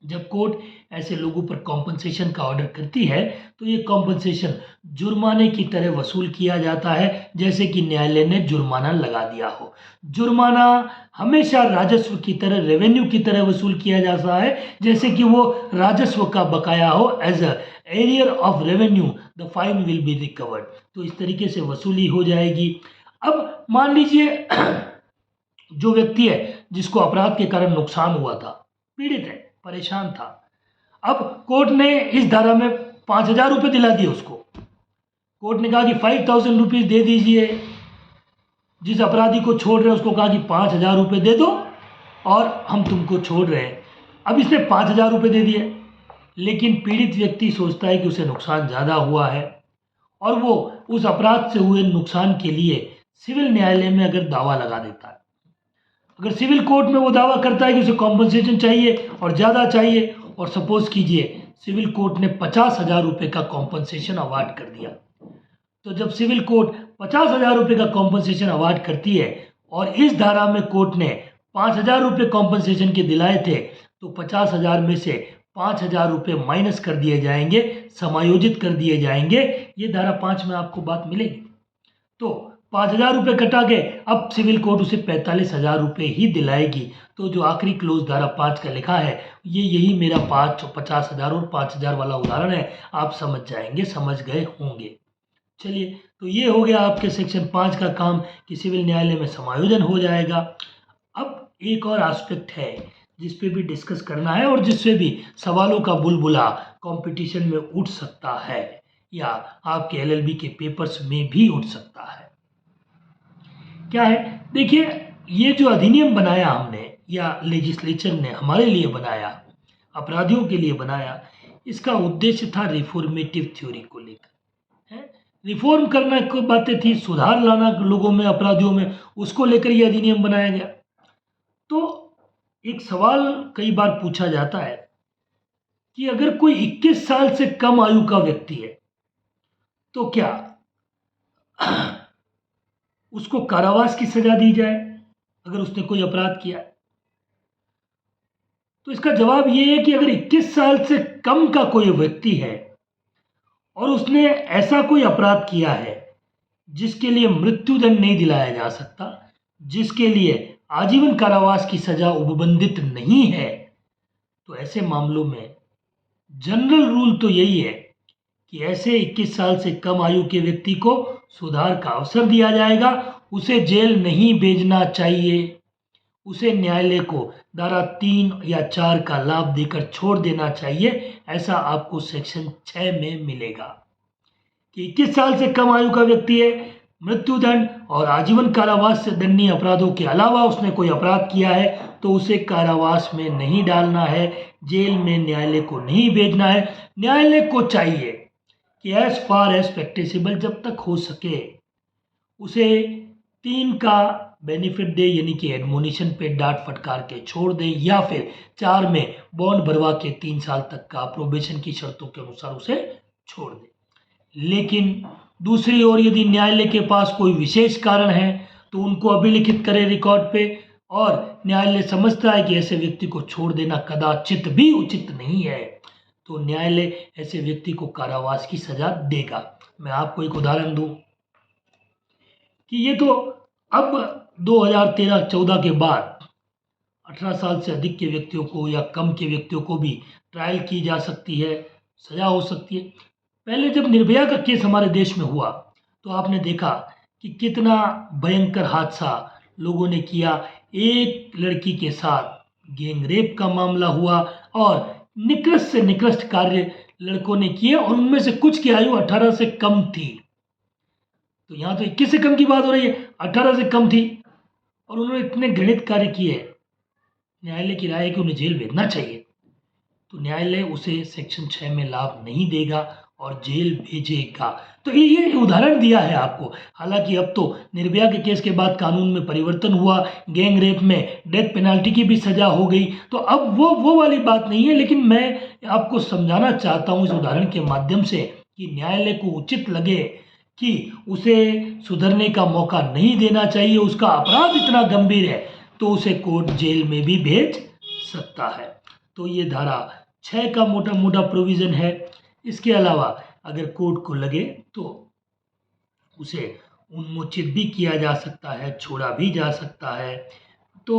जब कोर्ट ऐसे लोगों पर कॉम्पनसेशन का ऑर्डर करती है तो ये कॉम्पनसेशन जुर्माने की तरह वसूल किया जाता है, जैसे कि न्यायालय ने जुर्माना लगा दिया हो। जुर्माना हमेशा राजस्व की तरह, रेवेन्यू की तरह वसूल किया जाता है, जैसे कि वो राजस्व का बकाया हो। As a arrear of revenue the fine will be recovered, तो इस तरीके से वसूली हो जाएगी। अब मान लीजिए जो व्यक्ति है जिसको अपराध के कारण नुकसान हुआ था, पीड़ित है, परेशान था, अब कोर्ट ने इस धारा में 5,000 रुपये दिला दिए उसको। कोर्ट ने कहा कि 5,000 रुपीज दे दीजिए, जिस अपराधी को छोड़ रहे हैं उसको कहा कि 5,000 रुपये दे दो और हम तुमको छोड़ रहे हैं। अब इसने 5,000 रुपये दे दिए, लेकिन पीड़ित व्यक्ति सोचता है कि उसे नुकसान ज़्यादा हुआ है और वो उस अपराध से हुए नुकसान के लिए सिविल न्यायालय में अगर दावा लगा देता है, अगर सिविल कोर्ट में वो दावा करता है कि उसे कॉम्पनसेशन चाहिए और ज़्यादा चाहिए, और सपोज कीजिए सिविल कोर्ट ने 50,000 रुपये का कॉम्पनसेशन अवार्ड कर दिया, तो जब सिविल कोर्ट 50,000 रुपये का कॉम्पनसेशन अवार्ड करती है और इस धारा में कोर्ट ने 5,000 रुपये कॉम्पनसेशन के दिलाए थे, तो 50,000 में से 5,000 रुपये माइनस कर दिए जाएंगे, समायोजित कर दिए जाएंगे। ये धारा 5 में आपको बात मिलेगी। तो 5,000 रुपये कटा के अब सिविल कोर्ट उसे 45,000 रुपये ही दिलाएगी। तो जो आखिरी क्लोज धारा 5 का लिखा है, ये यही मेरा 50,000 और 5,000 वाला उदाहरण है। आप समझ जाएंगे, समझ गए होंगे। चलिए, तो ये हो गया आपके सेक्शन 5 का काम कि सिविल न्यायालय में समायोजन हो जाएगा। अब एक और एस्पेक्ट है जिस पे भी डिस्कस करना है और जिससे भी सवालों का बुलबुला कंपटीशन में उठ सकता है या आपके एलएलबी के पेपर्स में भी उठ सकता है। क्या है, देखिए, ये जो अधिनियम बनाया हमने या लेजिस्लेचर ने हमारे लिए बनाया, अपराधियों के लिए बनाया, इसका उद्देश्य था रिफॉर्मेटिव थ्योरी को लेकर, है रिफॉर्म करना की बातें थी, सुधार लाना लोगों में, अपराधियों में, उसको लेकर यह अधिनियम बनाया गया। तो एक सवाल कई बार पूछा जाता है कि अगर कोई 21 साल से कम आयु का व्यक्ति है तो क्या उसको कारावास की सजा दी जाए अगर उसने कोई अपराध किया है? तो इसका जवाब ये है कि अगर 21 साल से कम का कोई व्यक्ति है और उसने ऐसा कोई अपराध किया है जिसके लिए मृत्युदंड नहीं दिलाया जा सकता, जिसके लिए आजीवन कारावास की सजा उपबंधित नहीं है, तो ऐसे मामलों में जनरल रूल तो यही है कि ऐसे 21 साल से कम आयु के व्यक्ति को सुधार का अवसर दिया जाएगा, उसे जेल नहीं भेजना चाहिए, उसे न्यायालय को धारा 3 या 4 का लाभ देकर छोड़ देना चाहिए। ऐसा आपको सेक्शन 6 में मिलेगा कि 21 साल से कम आयु का व्यक्ति है, मृत्युदंड और आजीवन कारावास से दंडनीय अपराधों के अलावा उसने कोई अपराध किया है तो उसे कारावास में नहीं डालना है, जेल में न्यायालय को नहीं भेजना है। न्यायालय को चाहिए कि एज फार एज प्रैक्टिसेबल, जब तक हो सके, उसे 3 का बेनिफिट दे, यानी कि एडमोनिशन पे डांट फटकार के छोड़ दे, या फिर 4 में बॉन्ड भरवा के 3 साल तक का प्रोबेशन की शर्तों के अनुसार उसे छोड़ दे। लेकिन दूसरी ओर यदि न्यायालय के पास कोई विशेष कारण है तो उनको अभिलिखित करे रिकॉर्ड पे, और न्यायालय समझता है कि ऐसे व्यक्ति को छोड़ देना कदाचित भी उचित नहीं है, तो न्यायालय ऐसे व्यक्ति को कारावास की सजा देगा। मैं आपको एक उदाहरण दूं कि ये तो अब 2013-14 के बाद 18 साल से अधिक के व्यक्तियों को या कम के व्यक्तियों को भी ट्रायल की जा सकती है, सजा हो सकती है। पहले जब निर्भया का केस हमारे देश में हुआ तो आपने देखा कि कितना भयंकर हादसा लोगों ने किया। एक लड़की के साथ गैंग रेप का मामला हुआ और निकृष्ट से निकृष्ट कार्य लड़कों ने किए और उनमें से कुछ की आयु 18 से कम थी। तो यहाँ तो 21 से कम की बात हो रही है, 18 से कम थी और उन्होंने इतने घृणित कार्य किए। न्यायालय की राय है कि उन्हें जेल भेजना चाहिए, तो न्यायालय उसे सेक्शन 6 में लाभ नहीं देगा और जेल भेजेगा। तो ये उदाहरण दिया है आपको। हालांकि अब तो निर्भया के केस के बाद कानून में परिवर्तन हुआ, गैंग रेप में डेथ पेनाल्टी की भी सजा हो गई, तो अब वो वाली बात नहीं है। लेकिन मैं आपको समझाना चाहता हूँ इस उदाहरण के माध्यम से कि न्यायालय को उचित लगे कि उसे सुधरने का मौका नहीं देना चाहिए, उसका अपराध इतना गंभीर है तो उसे कोर्ट जेल में भी भेज सकता है। तो ये धारा 6 का मोटा मोटा प्रोविज़न है। इसके अलावा अगर कोर्ट को लगे तो उसे उन्मोचित भी किया जा सकता है, छोड़ा भी जा सकता है। तो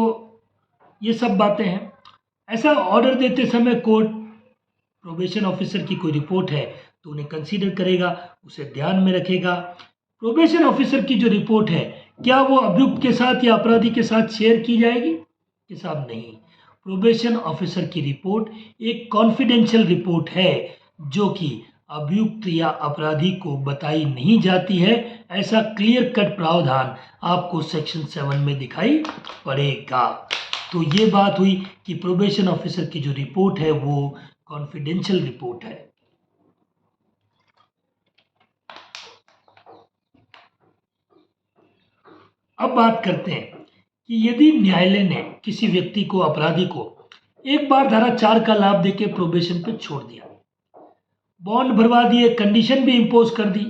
ये सब बातें हैं। ऐसा ऑर्डर देते समय कोर्ट प्रोबेशन ऑफिसर की कोई रिपोर्ट है तो उन्हें कंसीडर करेगा, उसे ध्यान में रखेगा। प्रोबेशन ऑफिसर की जो रिपोर्ट है क्या वो अभियुक्त के साथ या अपराधी के साथ शेयर की जाएगी? कि साहब नहीं, प्रोबेशन ऑफिसर की रिपोर्ट एक कॉन्फिडेंशियल रिपोर्ट है जो कि अभियुक्त या अपराधी को बताई नहीं जाती है। ऐसा क्लियर कट प्रावधान आपको सेक्शन 7 में दिखाई पड़ेगा। तो ये बात हुई कि प्रोबेशन ऑफिसर की जो रिपोर्ट है वो कॉन्फिडेंशियल रिपोर्ट है। अब बात करते हैं कि यदि न्यायालय ने किसी व्यक्ति को, अपराधी को, एक बार धारा 4 का लाभ देके प्रोबेशन पे छोड़ दिया, बॉन्ड भरवा दिए, कंडीशन भी इंपोज कर दी,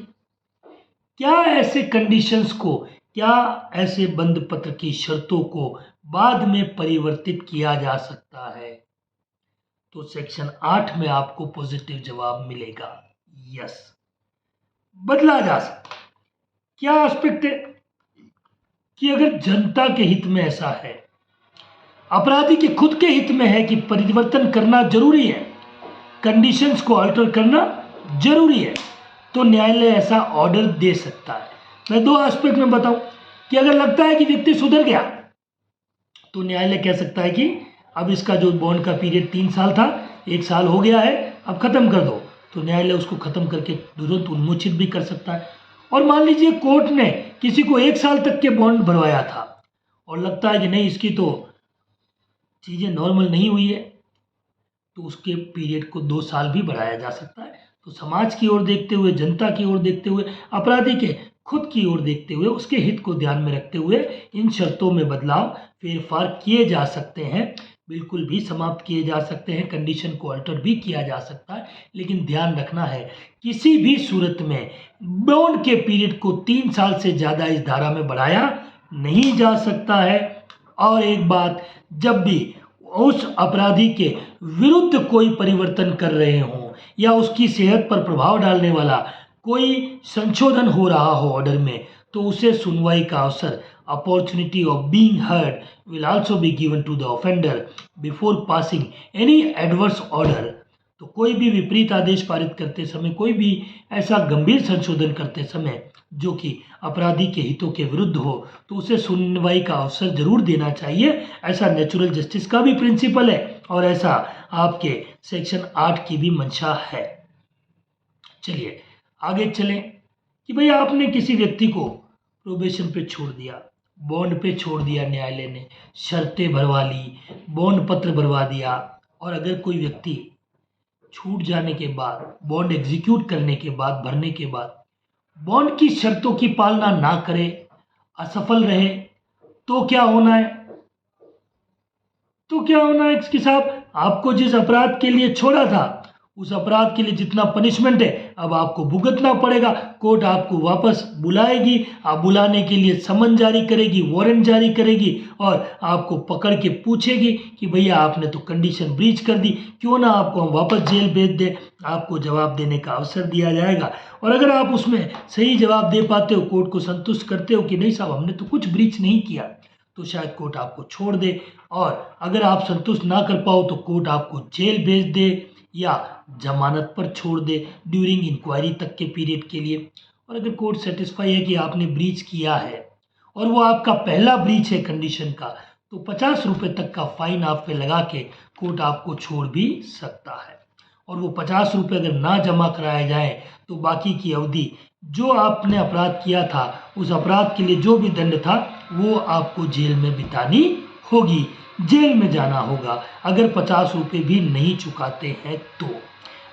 क्या ऐसे कंडीशंस को, क्या ऐसे बंद पत्र की शर्तों को बाद में परिवर्तित किया जा सकता है? तो सेक्शन 8 में आपको पॉजिटिव जवाब मिलेगा, यस, बदला जा सकता है। क्या एस्पेक्ट है कि अगर जनता के हित में ऐसा है, अपराधी के खुद के हित में है कि परिवर्तन करना जरूरी है, कंडीशंस को अल्टर करना जरूरी है, तो न्यायालय ऐसा ऑर्डर दे सकता है। मैं दो एस्पेक्ट में बताऊं कि अगर लगता है कि व्यक्ति सुधर गया तो न्यायालय कह सकता है कि अब इसका जो बॉन्ड का पीरियड 3 साल था, 1 साल हो गया है, अब खत्म कर दो। तो न्यायालय उसको खत्म करके तुरंत उन्मोचित भी कर सकता है। और मान लीजिए कोर्ट ने किसी को 1 साल तक के बॉन्ड भरवाया था और लगता है कि नहीं, इसकी तो चीज़ें नॉर्मल नहीं हुई है, तो उसके पीरियड को 2 साल भी बढ़ाया जा सकता है। तो समाज की ओर देखते हुए, जनता की ओर देखते हुए, अपराधी के खुद की ओर देखते हुए, उसके हित को ध्यान में रखते हुए इन शर्तों में बदलाव, फेरफार किए जा सकते हैं, बिल्कुल भी समाप्त किए जा सकते हैं, कंडीशन को अल्टर भी किया जा सकता है। लेकिन ध्यान रखना है, किसी भी सूरत में बॉन्ड के पीरियड को 3 साल से ज़्यादा इस धारा में बढ़ाया नहीं जा सकता है। और एक बात, जब भी उस अपराधी के विरुद्ध कोई परिवर्तन कर रहे हों या उसकी सेहत पर प्रभाव डालने वाला कोई संशोधन हो रहा हो ऑर्डर में, तो उसे सुनवाई का अवसर, opportunity of being heard will also be given to the offender before passing any adverse order. तो कोई भी विपरीत आदेश पारित करते समय, कोई भी ऐसा गंभीर संशोधन करते समय जो कि अपराधी के हितों के विरुद्ध हो, तो उसे सुनवाई का अवसर जरूर देना चाहिए। ऐसा नेचुरल जस्टिस का भी प्रिंसिपल है और ऐसा आपके सेक्शन 8 की भी मंशा है। चलिए आगे चलें कि भाई आपने किसी व्यक्ति को प्रोबेशन पे छोड़ दिया, बॉन्ड पे छोड़ दिया, न्यायालय ने शर्तें भरवा ली, बॉन्ड पत्र भरवा दिया, और अगर कोई व्यक्ति छूट जाने के बाद, बॉन्ड एग्जीक्यूट करने के बाद, भरने के बाद बॉन्ड की शर्तों की पालना ना करे, असफल रहे, तो क्या होना है? तो क्या होना है कि साहब, आपको जिस अपराध के लिए छोड़ा था, उस अपराध के लिए जितना पनिशमेंट है अब आपको भुगतना पड़ेगा। कोर्ट आपको वापस बुलाएगी, आप बुलाने के लिए समन जारी करेगी, वारंट जारी करेगी और आपको पकड़ के पूछेगी कि भैया आपने तो कंडीशन ब्रीच कर दी, क्यों ना आपको हम वापस जेल भेज दें। आपको जवाब देने का अवसर दिया जाएगा और अगर आप उसमें सही जवाब दे पाते हो, कोर्ट को संतुष्ट करते हो कि नहीं साहब हमने तो कुछ ब्रीच नहीं किया, तो शायद कोर्ट आपको छोड़ दे। और अगर आप संतुष्ट ना कर पाओ तो कोर्ट आपको जेल भेज दे या जमानत पर छोड़ दे ड्यूरिंग इंक्वायरी तक के पीरियड के लिए। और अगर कोर्ट सेटिस्फाई है कि आपने ब्रीच किया है और वो आपका पहला ब्रीच है कंडीशन का, तो 50 रुपये तक का फाइन आप पे लगा के कोर्ट आपको छोड़ भी सकता है। और वो 50 रुपये अगर ना जमा कराए जाए तो बाकी की अवधि जो आपने अपराध किया था, उस अपराध के लिए जो भी दंड था, वो आपको जेल में बितानी होगी, जेल में जाना होगा। अगर 50 रुपये भी नहीं चुकाते हैं तो,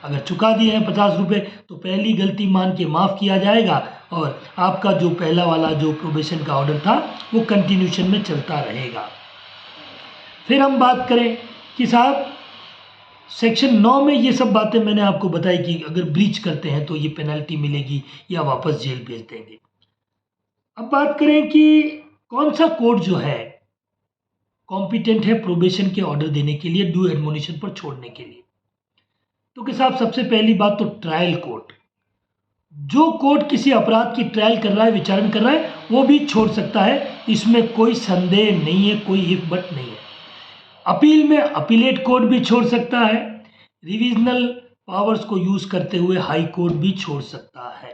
अगर चुका दिए हैं 50 रुपये तो पहली गलती मान के माफ़ किया जाएगा और आपका जो पहला वाला जो प्रोबेशन का ऑर्डर था वो कंटिन्यूशन में चलता रहेगा। फिर हम बात करें कि साहब सेक्शन 9 में ये सब बातें मैंने आपको बताई कि अगर ब्रीच करते हैं तो ये पेनल्टी मिलेगी या वापस जेल भेज देंगे। अब बात करें कि कौन सा कोर्ट जो है कॉम्पिटेंट है प्रोबेशन के ऑर्डर देने के लिए, ड्यू एडमोनिशन पर छोड़ने के लिए। तो कि साहब सबसे पहली बात तो ट्रायल कोर्ट, जो कोर्ट किसी अपराध की ट्रायल कर रहा है, विचारण कर रहा है, वो भी छोड़ सकता है, इसमें कोई संदेह नहीं है, कोई इफ बट नहीं है। अपील में अपीलेट कोर्ट भी छोड़ सकता है, रिविजनल पावर्स को यूज करते हुए हाई कोर्ट भी छोड़ सकता है।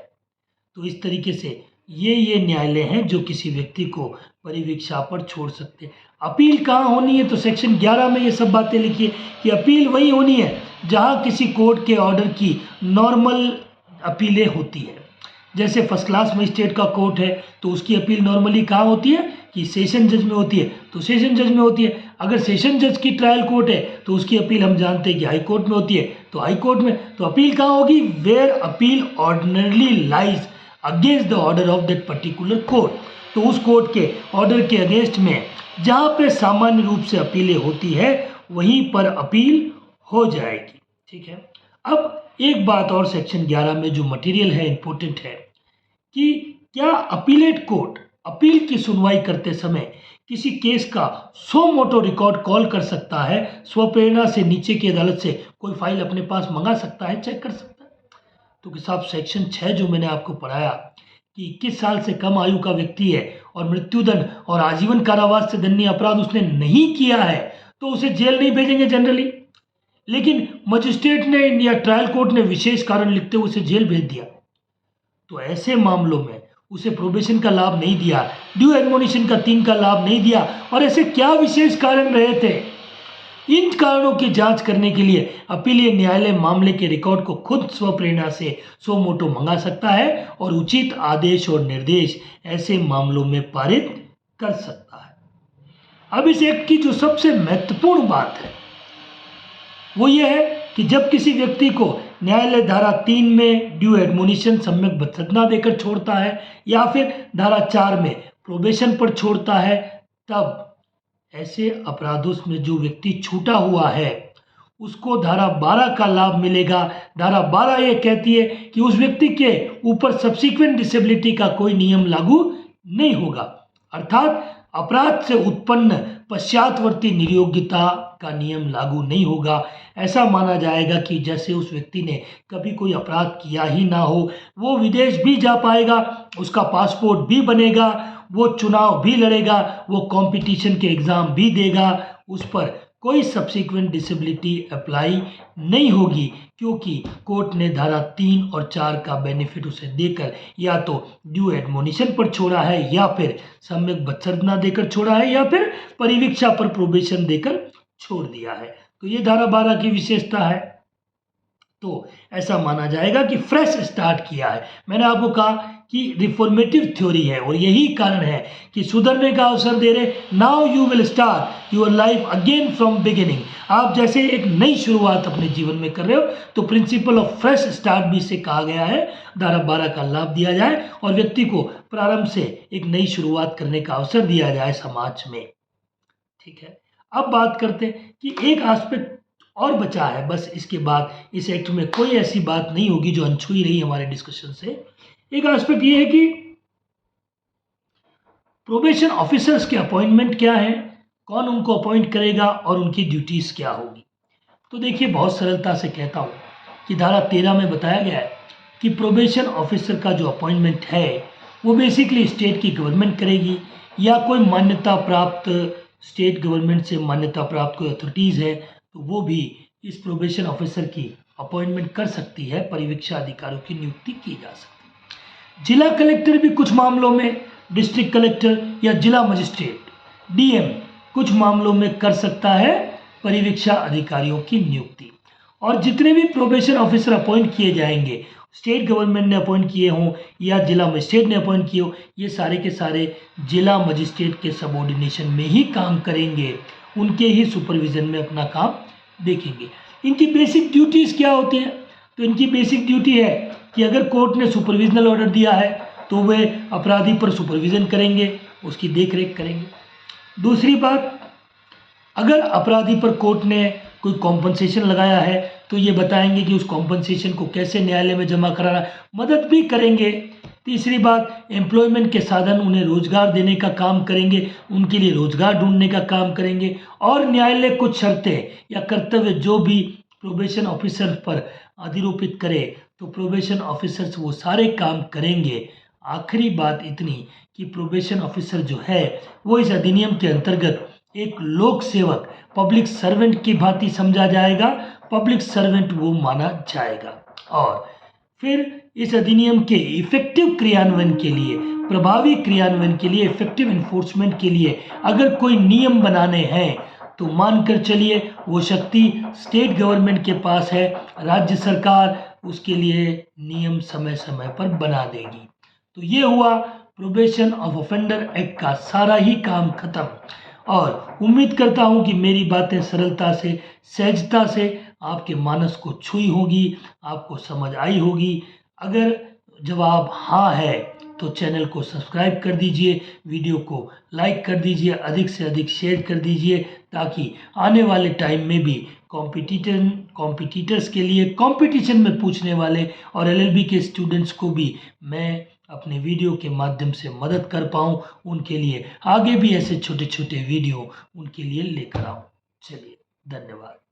तो इस तरीके से ये न्यायालय हैं जो किसी व्यक्ति को परिवीक्षा पर छोड़ सकते हैं। अपील कहाँ होनी है? तो सेक्शन 11 में ये सब बातें लिखी है कि अपील वही होनी है जहाँ किसी कोर्ट के ऑर्डर की नॉर्मल अपीलें होती है। जैसे फर्स्ट क्लास मजिस्ट्रेट का कोर्ट है तो उसकी अपील नॉर्मली कहाँ होती है कि सेशन जज में होती है, तो सेशन जज में होती है। अगर सेशन जज की ट्रायल कोर्ट है तो उसकी अपील हम जानते हैं कि हाई कोर्ट में होती है, तो हाई कोर्ट में। तो अपील कहाँ होगी? Where appeal ordinarily lies against the order of that particular court. तो उस कोर्ट के ऑर्डर के अगेंस्ट में जहाँ पे सामान्य रूप से अपीलें होती है वहीं पर अपील हो जाएगी। ठीक है। अब एक बात और सेक्शन 11 में जो मटेरियल है, इंपॉर्टेंट है कि क्या अपीलेट कोर्ट अपील की सुनवाई करते समय किसी केस का सो मोटो रिकॉर्ड कॉल कर सकता है? स्वप्रेरणा से नीचे की अदालत से कोई फाइल अपने पास मंगा सकता है, चेक कर सकता है? तो कि साहब सेक्शन 6 जो मैंने आपको पढ़ाया कि 21 साल से कम आयु का व्यक्ति है और मृत्युदंड और आजीवन कारावास से दंडनीय अपराध उसने नहीं किया है तो उसे जेल नहीं भेजेंगे जनरली, लेकिन मजिस्ट्रेट ने या ट्रायल कोर्ट ने विशेष कारण लिखते हुए उसे जेल भेज दिया, तो ऐसे मामलों में उसे प्रोबेशन का लाभ नहीं दिया, ड्यू एडमोनिशन का 3 का लाभ नहीं दिया, और ऐसे क्या विशेष कारण रहे थे, इन कारणों की जांच करने के लिए अपीलीय न्यायालय मामले के रिकॉर्ड को खुद स्वप्रेरणा से सो मोटो मंगा सकता है और उचित आदेश और निर्देश ऐसे मामलों में पारित कर सकता है। अब इस एक्ट की जो सबसे महत्वपूर्ण बात है वो ये है कि जब किसी व्यक्ति को न्यायालय धारा 3 में ड्यू एडमोनिशन सम्यक बद्धता देकर छोड़ता है या फिर धारा 4 में प्रोबेशन पर छोड़ता है, तब ऐसे अपराधों में जो व्यक्ति छूटा हुआ है उसको धारा 12 का लाभ मिलेगा। धारा 12 ये कहती है कि उस व्यक्ति के ऊपर सब्सिक्वेंट डिसेबिलिटी का कोई नियम लागू नहीं होगा, अर्थात अपराध से उत्पन्न पश्चातवर्ती नियोग्यता का नियम लागू नहीं होगा। ऐसा माना जाएगा कि जैसे उस व्यक्ति ने कभी कोई अपराध किया ही ना हो, वो विदेश भी जा पाएगा, उसका पासपोर्ट भी बनेगा, वो चुनाव भी लड़ेगा, वो कंपटीशन के एग्ज़ाम भी देगा, उस पर कोई सब्सिक्वेंट डिसेबिलिटी अप्लाई नहीं होगी, क्योंकि कोर्ट ने धारा 3 और 4 का बेनिफिट उसे देकर या तो ड्यू एडमोनिशन पर छोड़ा है या फिर सम्यक बद्धता देकर छोड़ा है या फिर परिवीक्षा पर प्रोबेशन देकर छोड़ दिया है। तो ये धारा 12 की विशेषता है। तो ऐसा माना जाएगा कि फ्रेश स्टार्ट किया है। मैंने आपको कहा कि रिफॉर्मेटिव थ्योरी है और यही कारण है कि सुधरने का अवसर दे रहे, now you will start your life again from beginning. आप जैसे एक नई शुरुआत अपने जीवन में कर रहे हो, तो प्रिंसिपल ऑफ फ्रेश स्टार्ट भी से कहा गया है, धारा 12 का लाभ दिया जाए और व्यक्ति को प्रारंभ से एक नई शुरुआत करने का अवसर दिया जाए समाज में। ठीक है, अब बात करते हैं कि एक एस्पेक्ट और बचा है, बस इसके बाद इस एक्ट में कोई ऐसी बात नहीं होगी जो अनछुई रही हमारे डिस्कशन से। एक एस्पेक्ट ये है कि प्रोबेशन ऑफिसर्स के अपॉइंटमेंट क्या है, कौन उनको अपॉइंट करेगा और उनकी ड्यूटीज क्या होगी। तो देखिए, बहुत सरलता से कहता हूँ कि धारा 13 में बताया गया है कि प्रोबेशन ऑफिसर का जो अपॉइंटमेंट है वो बेसिकली स्टेट की गवर्नमेंट करेगी या कोई मान्यता प्राप्त स्टेट गवर्नमेंट से मान्यता प्राप्त कोई अथॉरिटीज़ है तो वो भी इस प्रोबेशन ऑफिसर की अपॉइंटमेंट कर सकती है, परिवीक्षा अधिकारियों की नियुक्ति की जा सकती है। जिला कलेक्टर भी कुछ मामलों में, डिस्ट्रिक्ट कलेक्टर या जिला मजिस्ट्रेट डीएम कुछ मामलों में कर सकता है परिवीक्षा अधिकारियों की नियुक्ति। और जितने भी प्रोबेशन ऑफिसर अपॉइंट किए जाएंगे, स्टेट गवर्नमेंट ने अपॉइंट किए हों या जिला मजिस्ट्रेट ने अपॉइंट किए हो, ये सारे के सारे जिला मजिस्ट्रेट के सबऑर्डिनेशन में ही काम करेंगे, उनके ही सुपरविजन में अपना काम देखेंगे। इनकी बेसिक ड्यूटीज़ क्या होती हैं? तो इनकी बेसिक ड्यूटी है कि अगर कोर्ट ने सुपरविजनल ऑर्डर दिया है तो वे अपराधी पर सुपरविजन करेंगे, उसकी देखरेख करेंगे। दूसरी बात, अगर अपराधी पर कोर्ट ने कोई कॉम्पनसेशन लगाया है तो ये बताएंगे कि उस कॉम्पनसेशन को कैसे न्यायालय में जमा कराना, मदद भी करेंगे। तीसरी बात, एम्प्लॉयमेंट के साधन, उन्हें रोजगार देने का काम करेंगे, उनके लिए रोजगार ढूंढने का काम करेंगे। और न्यायालय कुछ शर्तें या कर्तव्य जो भी प्रोबेशन ऑफिसर पर अधिरोपित करे तो प्रोबेशन ऑफिसर्स वो सारे काम करेंगे। आखिरी बात इतनी कि प्रोबेशन ऑफिसर जो है वो इस अधिनियम के अंतर्गत एक लोक सेवक, पब्लिक सर्वेंट की भांति समझा जाएगा, पब्लिक सर्वेंट वो माना जाएगा। और फिर इस अधिनियम के इफेक्टिव क्रियान्वयन के लिए, प्रभावी क्रियान्वयन के लिए, इफेक्टिव इन्फोर्समेंट के लिए अगर कोई नियम बनाने हैं तो मानकर चलिए वो शक्ति स्टेट गवर्नमेंट के पास है, राज्य सरकार उसके लिए नियम समय समय पर बना देगी। तो ये हुआ प्रोबेशन ऑफ ऑफेंडर एक्ट का सारा ही काम खत्म। और उम्मीद करता हूँ कि मेरी बातें सरलता से, सहजता से आपके मानस को छुई होगी, आपको समझ आई होगी। अगर जवाब हाँ है तो चैनल को सब्सक्राइब कर दीजिए, वीडियो को लाइक कर दीजिए, अधिक से अधिक शेयर कर दीजिए, ताकि आने वाले टाइम में भी कॉम्पिटिटर्स के लिए, कंपटीशन में पूछने वाले और एलएलबी के स्टूडेंट्स को भी मैं अपने वीडियो के माध्यम से मदद कर पाऊँ, उनके लिए आगे भी ऐसे छोटे छोटे वीडियो उनके लिए लेकर आऊँ। चलिए, धन्यवाद।